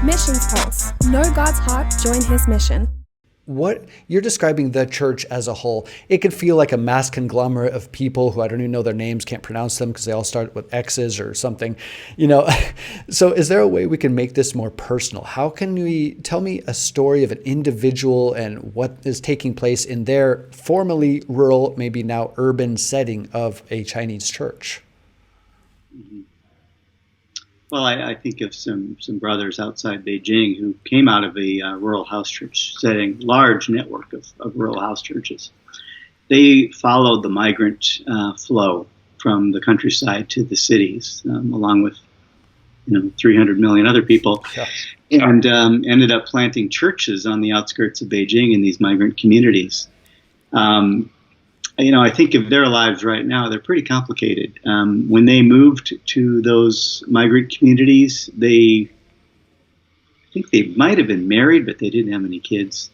Missions Pulse. Know God's heart, join his mission. What you're describing the church as a whole, it could feel like a mass conglomerate of people who I don't even know their names, can't pronounce them because they all start with X's or something, you know. So is there a way we can make this more personal? How can we tell me a story of an individual and what is taking place in their formerly rural, maybe now urban setting of a Chinese church? Mm-hmm. Well, I think of some brothers outside Beijing who came out of a rural house church setting, large network of rural house churches. They followed the migrant flow from the countryside to the cities, along with 300 million other people, and ended up planting churches on the outskirts of Beijing in these migrant communities. I think of their lives right now, they're pretty complicated. When they moved to those migrant communities, I think they might have been married, but they didn't have any kids.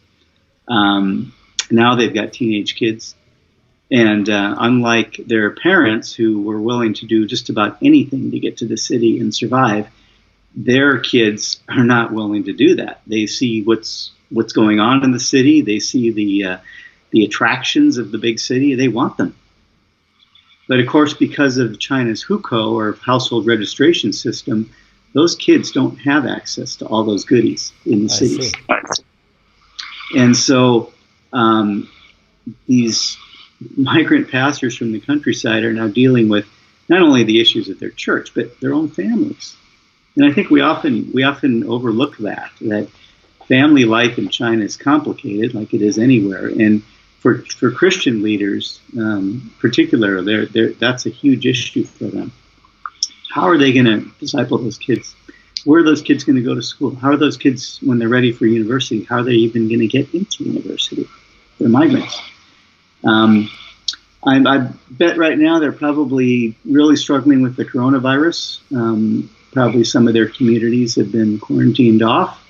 Now they've got teenage kids. And unlike their parents, who were willing to do just about anything to get to the city and survive, their kids are not willing to do that. They see what's going on in the city. They see the attractions of the big city. They want them. But of course, because of China's hukou, or household registration system, those kids don't have access to all those goodies in the cities. And so these migrant pastors from the countryside are now dealing with not only the issues of their church, but their own families. And I think we often overlook that family life in China is complicated, like it is anywhere. And for Christian leaders, particularly, that's a huge issue for them. How are they going to disciple those kids? Where are those kids going to go to school? How are those kids, when they're ready for university, how are they even going to get into university? They're migrants. I bet right now they're probably really struggling with the coronavirus. Probably some of their communities have been quarantined off.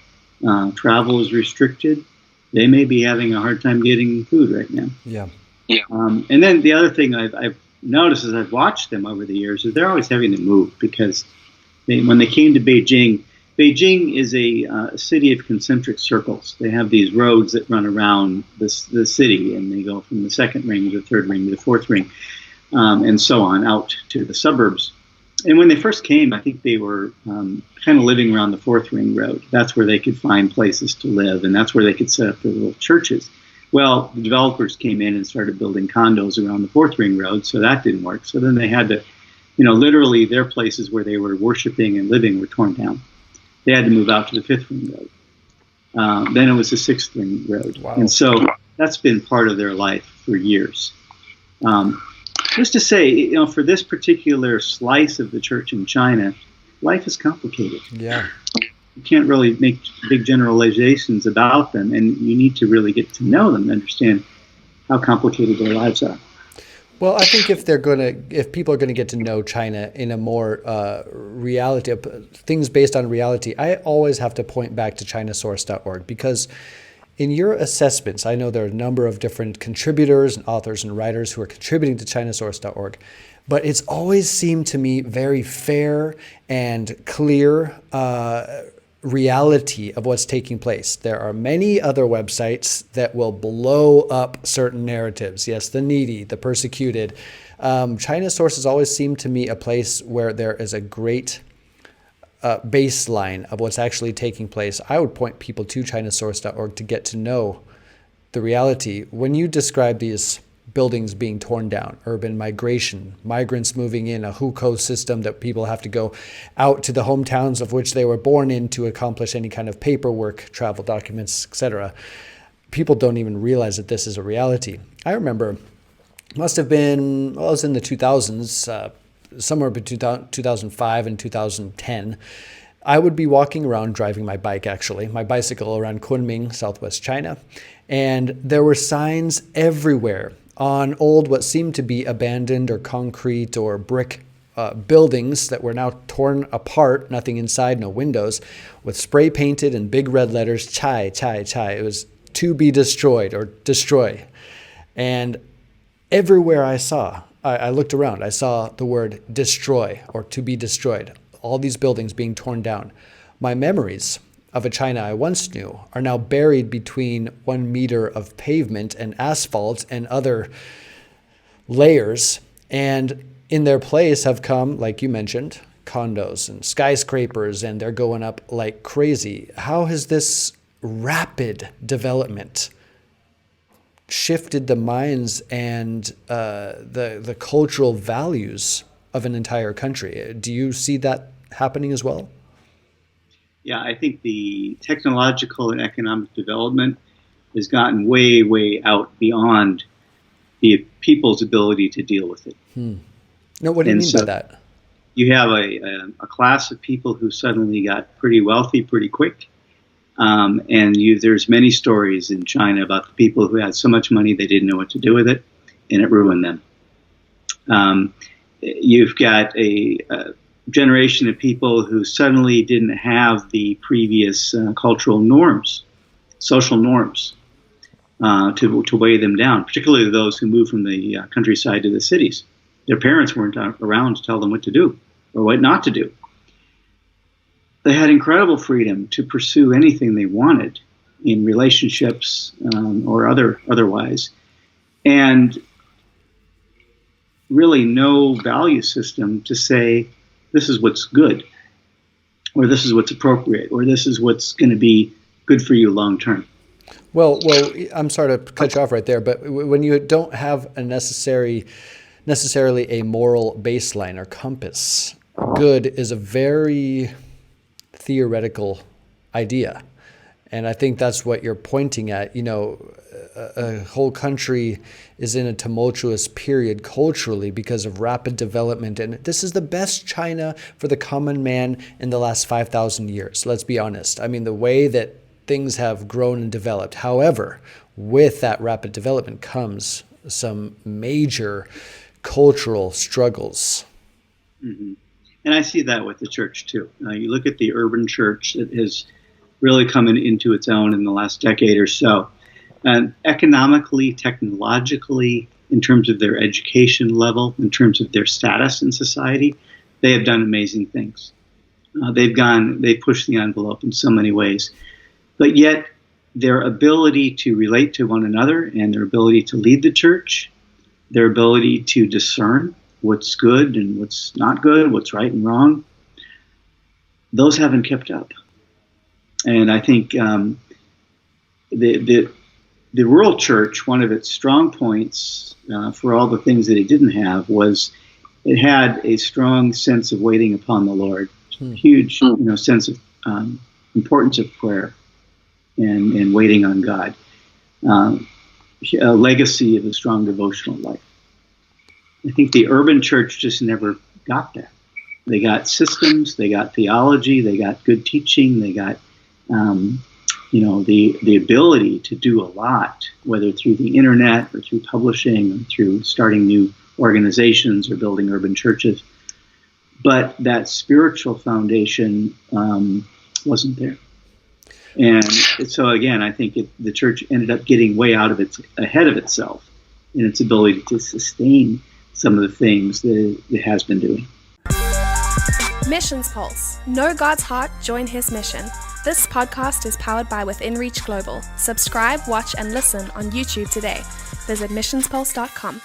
Travel is restricted. They may be having a hard time getting food right now. Yeah. And then the other thing I've noticed as I've watched them over the years is they're always having to move because when they came to Beijing is a city of concentric circles. They have these roads that run around the city, and they go from the second ring to the third ring to the fourth ring, and so on out to the suburbs. And when they first came, I think they were kind of living around the fourth ring road. That's where they could find places to live, and that's where they could set up their little churches. Well, the developers came in and started building condos around the fourth ring road, so that didn't work. So then they had to, literally their places where they were worshiping and living were torn down. They had to move out to the fifth ring road. Then it was the sixth ring road. Wow. And so that's been part of their life for years. Just to say, for this particular slice of the church in China, life is complicated. Yeah. You can't really make big generalizations about them, and you need to really get to know them and understand how complicated their lives are. Well, I think if people are going to get to know China in a more reality, things based on reality, I always have to point back to ChinaSource.org because in your assessments, I know there are a number of different contributors and authors and writers who are contributing to ChinaSource.org, but it's always seemed to me very fair and clear reality of what's taking place. There are many other websites that will blow up certain narratives. Yes, the needy, the persecuted. ChinaSource has always seemed to me a place where there is a great baseline of what's actually taking place. I would point people to ChinaSource.org to get to know the reality. When you describe these buildings being torn down, urban migration, migrants moving in, a hukou system that people have to go out to the hometowns of which they were born in to accomplish any kind of paperwork, travel documents, etc. People don't even realize that this is a reality. I remember, must have been, I was in the 2000s, somewhere between 2005 and 2010, I would be walking around driving my bicycle around Kunming, southwest China. And there were signs everywhere on old, what seemed to be abandoned or concrete or brick buildings that were now torn apart, nothing inside, no windows, with spray painted in big red letters, Chai, Chai, Chai. It was to be destroyed or destroy. And everywhere I looked around, I saw the word destroy or to be destroyed, all these buildings being torn down. My memories of a China I once knew are now buried between 1 meter of pavement and asphalt and other layers. And in their place have come, like you mentioned, condos and skyscrapers, and they're going up like crazy. How has this rapid development shifted the minds and the cultural values of an entire country? Do you see that happening as well? Yeah, I think the technological and economic development has gotten way, way out beyond the people's ability to deal with it. No, what do you mean by that? You have a class of people who suddenly got pretty wealthy pretty quick. There's many stories in China about the people who had so much money they didn't know what to do with it, and it ruined them. You've got a generation of people who suddenly didn't have the previous cultural norms, social norms, to weigh them down, particularly those who moved from the countryside to the cities. Their parents weren't around to tell them what to do or what not to do. They had incredible freedom to pursue anything they wanted in relationships or otherwise, and really no value system to say this is what's good, or this is what's appropriate, or this is what's going to be good for you long term. Well, I'm sorry to cut you off right there, but when you don't have a necessarily a moral baseline or compass, good is a very theoretical idea. And I think that's what you're pointing at. You know, a whole country is in a tumultuous period culturally because of rapid development. And this is the best China for the common man in the last 5,000 years. Let's be honest. I mean, the way that things have grown and developed. However, with that rapid development comes some major cultural struggles. Mm-hmm. And I see that with the church too. You look at the urban church that has really come into its own in the last decade or so. And economically, technologically, in terms of their education level, in terms of their status in society, they have done amazing things. They've pushed the envelope in so many ways. But yet, their ability to relate to one another and their ability to lead the church, their ability to discern what's good and what's not good, what's right and wrong, those haven't kept up. And I think the rural church, one of its strong points for all the things that it didn't have was it had a strong sense of waiting upon the Lord, huge sense of importance of prayer and waiting on God, a legacy of a strong devotional life. I think the urban church just never got that. They got systems, they got theology, they got good teaching, they got the ability to do a lot, whether through the internet or through publishing or through starting new organizations or building urban churches. But that spiritual foundation wasn't there. And so again, I think the church ended up getting way ahead of itself in its ability to sustain some of the things that it has been doing. Missions Pulse. Know God's heart, join His mission. This podcast is powered by Within Reach Global. Subscribe, watch, and listen on YouTube today. Visit missionspulse.com.